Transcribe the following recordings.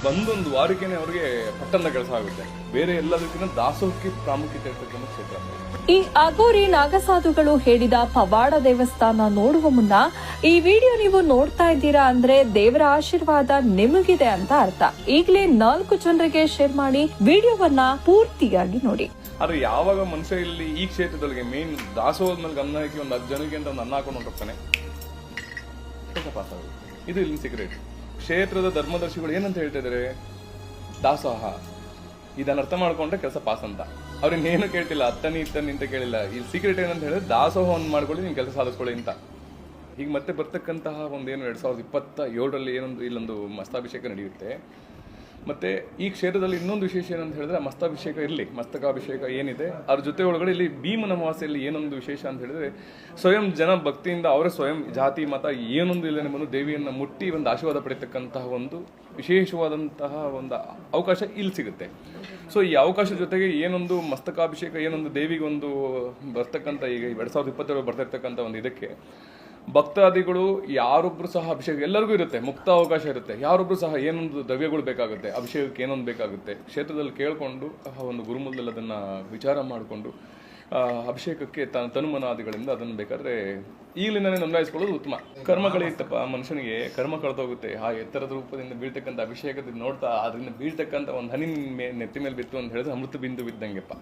ಬಂದೊಂದು ವಾರಕ್ಕೇನೆ ಅವ್ರಿಗೆ ಪಟ್ಟಣ ಕೆಲಸ ಆಗುತ್ತೆ. ಬೇರೆ ಎಲ್ಲದಕ್ಕಿಂತ ದಾಸೋಹಕ್ಕೆ ಪ್ರಾಮುಖ್ಯತೆ ಇರ್ತಕ್ಕಂಥ ಕ್ಷೇತ್ರ. ಈ ಅಘೋರಿ ನಾಗಸಾಧುಗಳು ಹೇಳಿದ ಪವಾಡ ದೇವಸ್ಥಾನ ನೋಡುವ ಮುನ್ನ ಈ ವಿಡಿಯೋ ನೀವು ನೋಡ್ತಾ ಇದ್ದೀರಾ ಅಂದ್ರೆ ದೇವರ ಆಶೀರ್ವಾದ ನಿಮಗಿದೆ ಅಂತ ಅರ್ಥ. ಈಗಲೇ 4 ಜನರಿಗೆ ಶೇರ್ ಮಾಡಿ ವಿಡಿಯೋವನ್ನ ಪೂರ್ತಿಯಾಗಿ ನೋಡಿ. ಆದ್ರೆ ಯಾವಾಗ ಮನುಷ್ಯ ಇಲ್ಲಿ ಈ ಕ್ಷೇತ್ರದೊಳಗೆ ಮೇನ್ ದಾಸೋಹದ ಮೇಲೆ ಗಮನ ಹಾಕಿ ಒಂದು 10 ಜನಕ್ಕೆ ಅಂತ ಒಂದು ಅನ್ನ ಹಾಕೊಂಡು ಹೋಗ್ತಾನೆ, ಪಾಸ್ ಆಗುತ್ತೆ. ಇದು ಇಲ್ಲಿ ಸೀಕ್ರೆಟ್. ಕ್ಷೇತ್ರದ ಧರ್ಮದರ್ಶಿಗಳು ಏನಂತ ಹೇಳ್ತಾ ಇದಾರೆ, ದಾಸೋಹ ಇದನ್ನ ಅರ್ಥ ಮಾಡ್ಕೊಂಡ್ರೆ ಕೆಲಸ ಪಾಸ್ ಅಂತ. ಅವ್ರನ್ನೇನು ಕೇಳ್ತಿಲ್ಲ, ಅತ್ತನಿ ಇತ್ತನಿ ಅಂತ ಕೇಳಿಲ್ಲ. ಈ ಸೀಕ್ರೆಟ್ ಏನಂತ ಹೇಳಿದ್ರೆ ದಾಸೋಹವನ್ನು ಮಾಡ್ಕೊಳ್ಳಿ, ನೀವು ಕೆಲಸ ಸಾಧಿಸ್ಕೊಳ್ಳಿ ಅಂತ. ಈಗ ಮತ್ತೆ ಬರ್ತಕ್ಕಂತಹ ಒಂದೇನು 2027ರಲ್ಲಿ ಇಲ್ಲೊಂದು ಮಸ್ತಾಭಿಷೇಕ ನಡೆಯುತ್ತೆ. ಮತ್ತೆ ಈ ಕ್ಷೇತ್ರದಲ್ಲಿ ಇನ್ನೊಂದು ವಿಶೇಷ ಏನಂತ ಹೇಳಿದ್ರೆ, ಮಸ್ತಾಭಿಷೇಕ ಇರಲಿ, ಮಸ್ತಕಾಭಿಷೇಕ ಏನಿದೆ ಅದ್ರ ಜೊತೆ ಒಳಗಡೆ ಇಲ್ಲಿ ಭೀಮನ ಅಮಾವಾಸ್ಯೆಯಲ್ಲಿ ಏನೊಂದು ವಿಶೇಷ ಅಂತ ಹೇಳಿದ್ರೆ, ಸ್ವಯಂ ಜನ ಭಕ್ತಿಯಿಂದ ಅವರೇ ಸ್ವಯಂ ಜಾತಿ ಮತ ಏನೊಂದು ಇಲ್ಲದೆ ಬಂದು ದೇವಿಯನ್ನು ಮುಟ್ಟಿ ಒಂದು ಆಶೀರ್ವಾದ ಪಡೆಯತಕ್ಕಂತಹ ಒಂದು ವಿಶೇಷವಾದಂತಹ ಒಂದು ಅವಕಾಶ ಇಲ್ಲಿ ಸಿಗುತ್ತೆ. ಸೊ ಈ ಅವಕಾಶದ ಜೊತೆಗೆ ಏನೊಂದು ಮಸ್ತಕಾಭಿಷೇಕ ಏನೊಂದು ದೇವಿಗೆ ಒಂದು ಬರ್ತಕ್ಕಂಥ ಈಗ 2027 ಬರ್ತಿರ್ತಕ್ಕಂಥ ಒಂದು ಇದಕ್ಕೆ ಭಕ್ತಾದಿಗಳು ಯಾರೊಬ್ರು ಸಹ ಅಭಿಷೇಕ ಎಲ್ಲರಿಗೂ ಇರುತ್ತೆ, ಮುಕ್ತ ಅವಕಾಶ ಇರುತ್ತೆ. ಯಾರೊಬ್ರು ಸಹ ಏನೊಂದು ದ್ರವ್ಯಗಳು ಬೇಕಾಗುತ್ತೆ, ಅಭಿಷೇಕಕ್ಕೆ ಏನೊಂದು ಬೇಕಾಗುತ್ತೆ, ಕ್ಷೇತ್ರದಲ್ಲಿ ಕೇಳಿಕೊಂಡು ಒಂದು ಗುರುಮೂಲದಲ್ಲಿ ಅದನ್ನು ವಿಚಾರ ಮಾಡಿಕೊಂಡು ಅಭಿಷೇಕಕ್ಕೆ ತನುಮನಾದಿಗಳಿಂದ ಅದನ್ನು ಬೇಕಾದ್ರೆ ಈಗಲಿಂದನೇ ನೋಂದಾಯಿಸ್ಕೊಳ್ಳೋದು ಉತ್ತಮ. ಕರ್ಮಗಳಿತ್ತಪ್ಪ, ಮನುಷ್ಯನಿಗೆ ಕರ್ಮ ಕಳೆದೋಗುತ್ತೆ. ಆ ಎತ್ತರದ ರೂಪದಿಂದ ಬೀಳ್ತಕ್ಕಂಥ ಅಭಿಷೇಕದಿಂದ ನೋಡ್ತಾ ಅದರಿಂದ ಬೀಳ್ತಕ್ಕಂಥ ಒಂದು ಹನಿ ನೆತ್ತಿ ಮೇಲೆ ಬಿತ್ತು ಅಂತ ಹೇಳಿದ್ರೆ ಅಮೃತ ಬಿಂದು ಬಿದ್ದಂಗೆಪ್ಪ.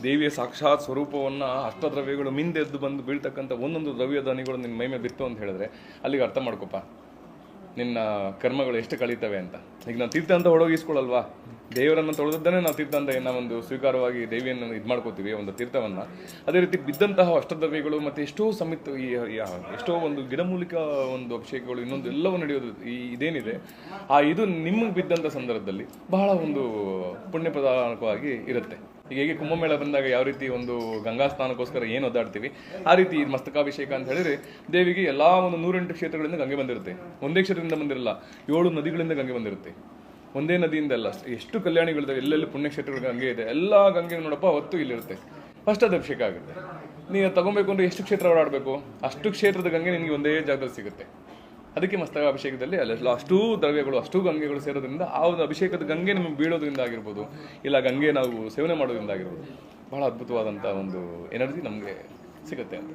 ದೇವಿಯ ಸಾಕ್ಷಾತ್ ಸ್ವರೂಪವನ್ನ ಅಷ್ಟದ್ರವ್ಯಗಳು ಮಿಂದೆದ್ದು ಬಂದು ಬೀಳ್ತಕ್ಕಂಥ ಒಂದೊಂದು ದ್ರವ್ಯದ ಹನಿಗಳು ನಿನ್ನ ಮೈ ಮೇಲೆ ಬಿತ್ತು ಅಂತ ಹೇಳಿದ್ರೆ ಅಲ್ಲಿಗೆ ಅರ್ಥ ಮಾಡ್ಕೊಪ್ಪ ನಿನ್ನ ಕರ್ಮಗಳು ಎಷ್ಟು ಕಳೀತವೆ ಅಂತ. ಈಗ ನಾವು ತೀರ್ಥ ಅಂತ ಹೊಡೋಗಿಸ್ಕೊಳ್ಳಲ್ವಾ, ದೇವರನ್ನು ತೊಳೆದನ್ನೇ ನಾವು ತೀರ್ಥ ಅಂತ ಒಂದು ಸ್ವೀಕಾರವಾಗಿ ದೇವಿಯನ್ನು ಇದು ಮಾಡ್ಕೋತೀವಿ ಒಂದು ತೀರ್ಥವನ್ನ. ಅದೇ ರೀತಿ ಬಿದ್ದಂತಹ ಅಷ್ಟದ್ರವ್ಯಗಳು ಮತ್ತೆ ಎಷ್ಟೋ ಎಷ್ಟೋ ಒಂದು ಗಿಡಮೂಲಿಕ ಒಂದು ಅಭಿಷೇಕಗಳು ಇನ್ನೊಂದು ಎಲ್ಲವೂ ನಡೆಯೋದು ಇದೇನಿದೆ ಇದು ನಿಮಗೆ ಬಿದ್ದಂಥ ಸಂದರ್ಭದಲ್ಲಿ ಬಹಳ ಒಂದು ಪುಣ್ಯಪ್ರದಾನಕವಾಗಿ ಇರುತ್ತೆ. ಈಗ ಹೇಗೆ ಕುಂಭಮೇಳ ಬಂದಾಗ ಯಾವ ರೀತಿ ಒಂದು ಗಂಗಾ ಸ್ನಾನಕ್ಕೋಸ್ಕರ ಏನು ಒದ್ದಾಡ್ತೀವಿ, ಆ ರೀತಿ ಮಸ್ತಕಾಭಿಷೇಕ ಅಂತ ಹೇಳಿದ್ರೆ ದೇವಿಗೆ ಎಲ್ಲಾ ಒಂದು 108 ಕ್ಷೇತ್ರಗಳಿಂದ ಗಂಗೆ ಬಂದಿರುತ್ತೆ. ಒಂದೇ ಕ್ಷೇತ್ರದಿಂದ ಬಂದಿರಲ್ಲ, 7 ನದಿಗಳಿಂದ ಗಂಗೆ ಬಂದಿರುತ್ತೆ. ಒಂದೇ ನದಿಯಿಂದ ಅಲ್ಲ, ಎಷ್ಟು ಕಲ್ಯಾಣಿಗಳಿದೆ, ಎಲ್ಲೆಲ್ಲಿ ಪುಣ್ಯಕ್ಷೇತ್ರಗಳ ಗಂಗೆ ಇದೆ, ಎಲ್ಲ ಗಂಗೆ ನೋಡಪ್ಪ ಹೊತ್ತು ಇಲ್ಲಿರುತ್ತೆ. ಫಸ್ಟ್ ಅದು ಅಭಿಷೇಕ ಆಗುತ್ತೆ. ನೀವು ತಗೊಬೇಕು ಅಂದ್ರೆ ಎಷ್ಟು ಕ್ಷೇತ್ರ ಓಡಾಡಬೇಕು, ಅಷ್ಟು ಕ್ಷೇತ್ರದ ಗಂಗೆ ನಿಮಗೆ ಒಂದೇ ಜಾಗದಲ್ಲಿ ಸಿಗುತ್ತೆ. ಅದಕ್ಕೆ ಮಸ್ತಕಾಭಿಷೇಕದಲ್ಲಿ ಅಲ್ಲ ಅಷ್ಟೂ ದ್ರವ್ಯಗಳು ಅಷ್ಟೂ ಗಂಗೆಗಳು ಸೇರೋದ್ರಿಂದ ಆ ಒಂದು ಅಭಿಷೇಕದ ಗಂಗೆ ನಿಮಗೆ ಬೀಳೋದ್ರಿಂದ ಆಗಿರ್ಬೋದು, ಇಲ್ಲ ಗಂಗೆ ನಾವು ಸೇವನೆ ಮಾಡೋದ್ರಿಂದ ಆಗಿರ್ಬೋದು, ಬಹಳ ಅದ್ಭುತವಾದಂಥ ಒಂದು ಎನರ್ಜಿ ನಮಗೆ ಸಿಗುತ್ತೆ ಅಂತ.